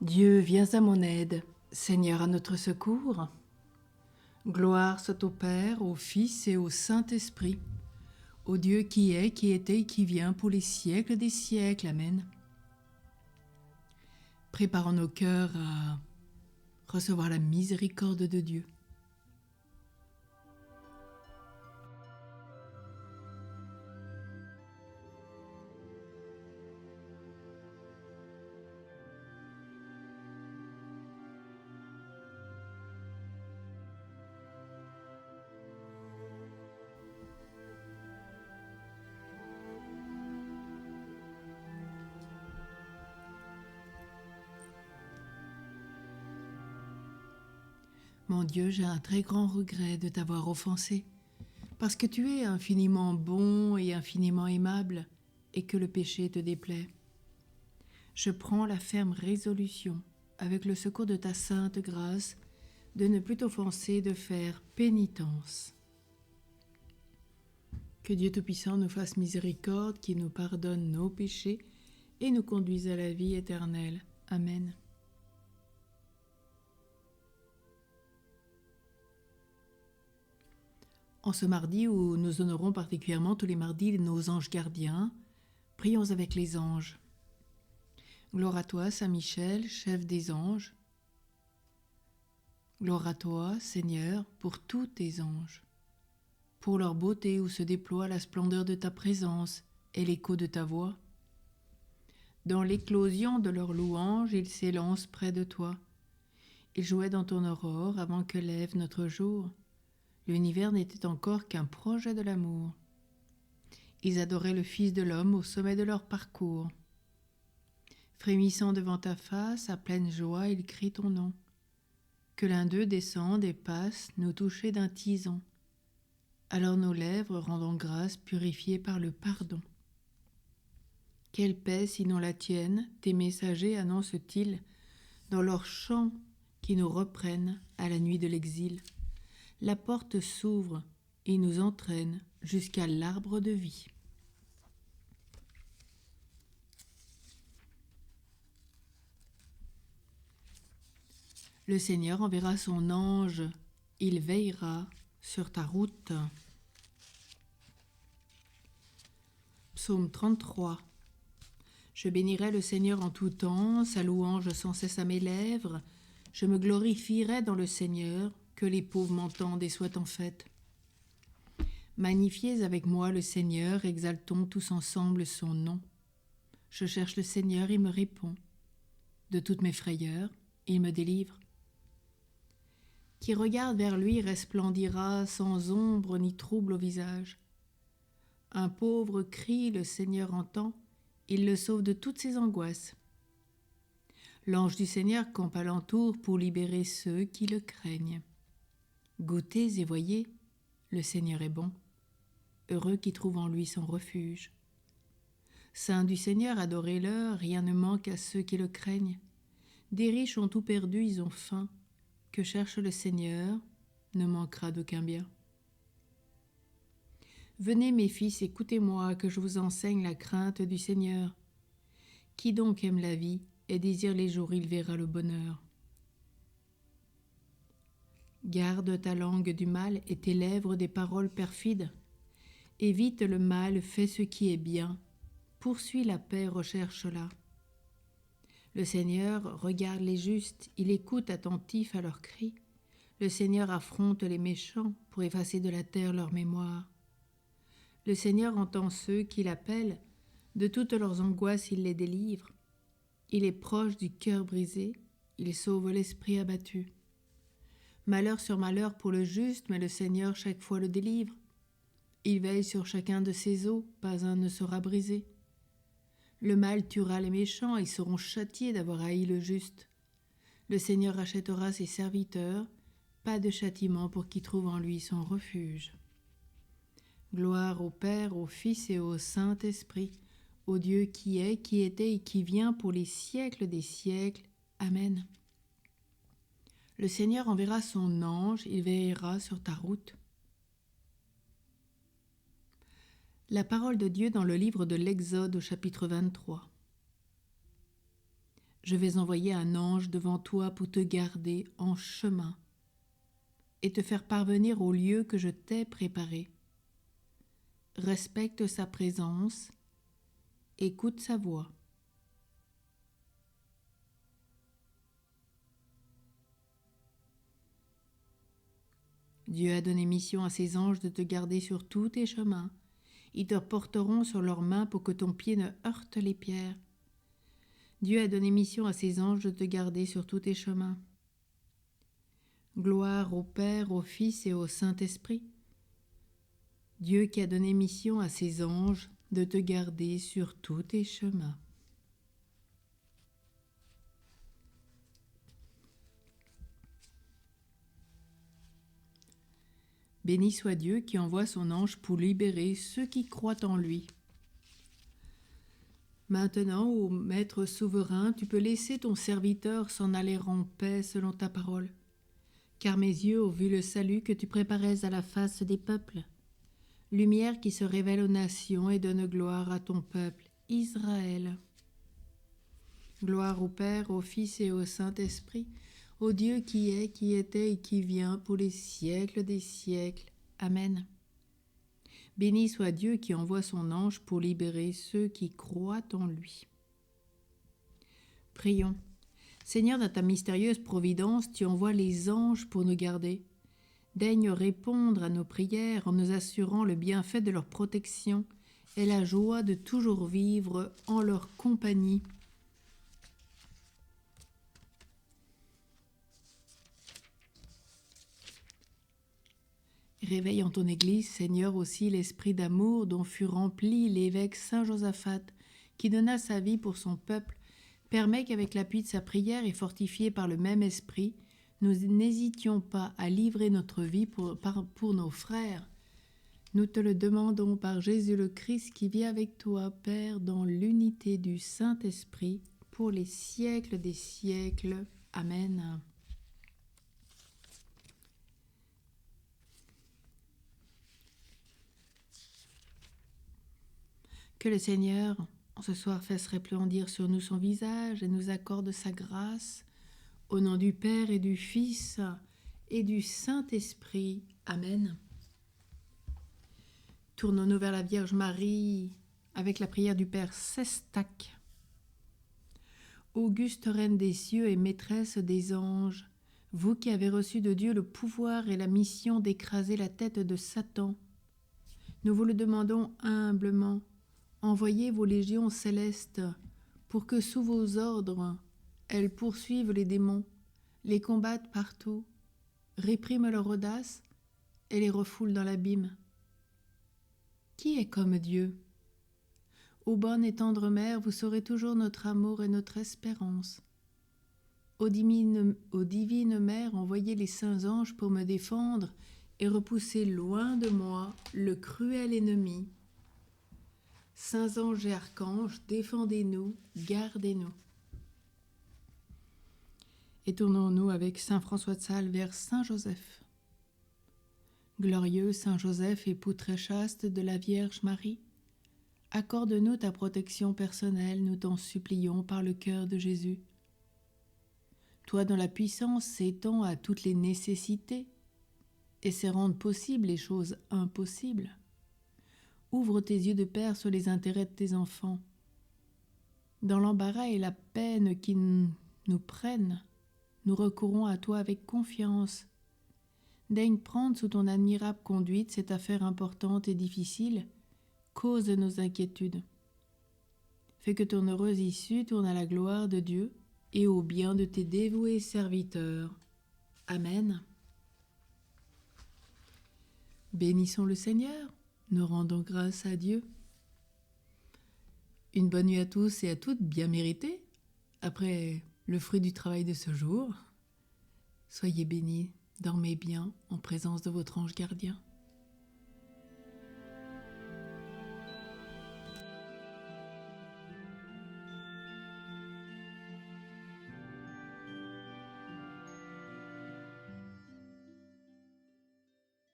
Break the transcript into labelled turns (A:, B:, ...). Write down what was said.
A: Dieu, viens à mon aide, Seigneur à notre secours. Gloire soit au Père, au Fils et au Saint-Esprit, au Dieu qui est, qui était et qui vient pour les siècles des siècles. Amen. Préparons nos cœurs à recevoir la miséricorde de Dieu. Mon Dieu, j'ai un très grand regret de t'avoir offensé, parce que tu es infiniment bon et infiniment aimable, et que le péché te déplaît. Je prends la ferme résolution, avec le secours de ta sainte grâce, de ne plus t'offenser, de faire pénitence. Que Dieu Tout-Puissant nous fasse miséricorde, qu'il nous pardonne nos péchés et nous conduise à la vie éternelle. Amen. En ce mardi où nous honorons particulièrement tous les mardis nos anges gardiens, prions avec les anges. Gloire à toi, Saint Michel, chef des anges. Gloire à toi, Seigneur, pour tous tes anges, pour leur beauté où se déploie la splendeur de ta présence et l'écho de ta voix. Dans l'éclosion de leur louange, ils s'élancent près de toi. Ils jouaient dans ton aurore avant que lève notre jour. L'univers n'était encore qu'un projet de l'amour. Ils adoraient le Fils de l'homme au sommet de leur parcours. Frémissant devant ta face, à pleine joie, ils crient ton nom. Que l'un d'eux descende et passe, nous toucher d'un tison. Alors nos lèvres rendant grâce, purifiées par le pardon. Quelle paix, sinon la tienne, tes messagers annoncent-ils dans leurs chants qui nous reprennent à la nuit de l'exil. La porte s'ouvre, il nous entraîne jusqu'à l'arbre de vie. Le Seigneur enverra son ange, il veillera sur ta route. Psaume 33. Je bénirai le Seigneur en tout temps, sa louange sans cesse à mes lèvres. Je me glorifierai dans le Seigneur, que les pauvres m'entendent et soient en fête. Magnifiez avec moi le Seigneur, exaltons tous ensemble son nom. Je cherche le Seigneur, il me répond. De toutes mes frayeurs, il me délivre. Qui regarde vers lui resplendira sans ombre ni trouble au visage. Un pauvre crie, le Seigneur entend, il le sauve de toutes ses angoisses. L'ange du Seigneur campe alentour pour libérer ceux qui le craignent. Goûtez et voyez, le Seigneur est bon. Heureux qui trouve en lui son refuge. Saints du Seigneur, adorez-le, rien ne manque à ceux qui le craignent. Des riches ont tout perdu, ils ont faim. Que cherche le Seigneur ne manquera d'aucun bien. Venez mes fils, écoutez-moi, que je vous enseigne la crainte du Seigneur. Qui donc aime la vie et désire les jours, il verra le bonheur. Garde ta langue du mal et tes lèvres des paroles perfides. Évite le mal, fais ce qui est bien. Poursuis la paix, recherche-la. Le Seigneur regarde les justes, il écoute attentif à leurs cris. Le Seigneur affronte les méchants pour effacer de la terre leur mémoire. Le Seigneur entend ceux qui l'appellent, de toutes leurs angoisses il les délivre. Il est proche du cœur brisé, il sauve l'esprit abattu. Malheur sur malheur pour le juste, mais le Seigneur chaque fois le délivre. Il veille sur chacun de ses os, pas un ne sera brisé. Le mal tuera les méchants, ils seront châtiés d'avoir haï le juste. Le Seigneur rachètera ses serviteurs, pas de châtiment pour qui trouve en lui son refuge. Gloire au Père, au Fils et au Saint-Esprit, au Dieu qui est, qui était et qui vient pour les siècles des siècles. Amen. Le Seigneur enverra son ange, il veillera sur ta route. La parole de Dieu dans le livre de l'Exode au chapitre 23. Je vais envoyer un ange devant toi pour te garder en chemin et te faire parvenir au lieu que je t'ai préparé. Respecte sa présence, écoute sa voix. Dieu a donné mission à ses anges de te garder sur tous tes chemins. Ils te porteront sur leurs mains pour que ton pied ne heurte les pierres. Dieu a donné mission à ses anges de te garder sur tous tes chemins. Gloire au Père, au Fils et au Saint-Esprit. Dieu qui a donné mission à ses anges de te garder sur tous tes chemins. Béni soit Dieu qui envoie son ange pour libérer ceux qui croient en lui. Maintenant, ô Maître souverain, tu peux laisser ton serviteur s'en aller en paix selon ta parole, car mes yeux ont vu le salut que tu préparais à la face des peuples, lumière qui se révèle aux nations et donne gloire à ton peuple, Israël. Gloire au Père, au Fils et au Saint-Esprit, au Dieu qui est, qui était et qui vient pour les siècles des siècles. Amen. Béni soit Dieu qui envoie son ange pour libérer ceux qui croient en lui. Prions. Seigneur, dans ta mystérieuse providence, tu envoies les anges pour nous garder. Daigne répondre à nos prières en nous assurant le bienfait de leur protection et la joie de toujours vivre en leur compagnie. Réveille en ton Église, Seigneur, aussi l'esprit d'amour dont fut rempli l'évêque Saint Josaphat, qui donna sa vie pour son peuple. Permets qu'avec l'appui de sa prière et fortifiés par le même esprit, nous n'hésitions pas à livrer notre vie pour nos frères. Nous te le demandons par Jésus le Christ qui vit avec toi, Père, dans l'unité du Saint-Esprit, pour les siècles des siècles. Amen. Que le Seigneur, ce soir, fasse resplendir sur nous son visage et nous accorde sa grâce. Au nom du Père et du Fils et du Saint-Esprit. Amen. Tournons-nous vers la Vierge Marie avec la prière du Père Sestac. Auguste Reine des cieux et maîtresse des anges, vous qui avez reçu de Dieu le pouvoir et la mission d'écraser la tête de Satan, nous vous le demandons humblement. Envoyez vos légions célestes pour que sous vos ordres, elles poursuivent les démons, les combattent partout, répriment leur audace et les refoulent dans l'abîme. Qui est comme Dieu? Ô bonne et tendre Mère, vous serez toujours notre amour et notre espérance. Ô divine Mère, envoyez les saints anges pour me défendre et repousser loin de moi le cruel ennemi. Saints anges et archanges, défendez-nous, gardez-nous. Et tournons-nous avec Saint François de Sales vers Saint Joseph. Glorieux Saint Joseph, époux très chaste de la Vierge Marie, accorde-nous ta protection personnelle, nous t'en supplions par le cœur de Jésus. Toi dont la puissance s'étend à toutes les nécessités et sait rendre possibles les choses impossibles, ouvre tes yeux de Père sur les intérêts de tes enfants. Dans l'embarras et la peine qui nous prennent, nous recourons à toi avec confiance. Daigne prendre sous ton admirable conduite cette affaire importante et difficile, cause de nos inquiétudes. Fais que ton heureuse issue tourne à la gloire de Dieu et au bien de tes dévoués serviteurs. Amen. Bénissons le Seigneur. Nous rendons grâce à Dieu. Une bonne nuit à tous et à toutes, bien méritée, après le fruit du travail de ce jour. Soyez bénis, dormez bien en présence de votre ange gardien.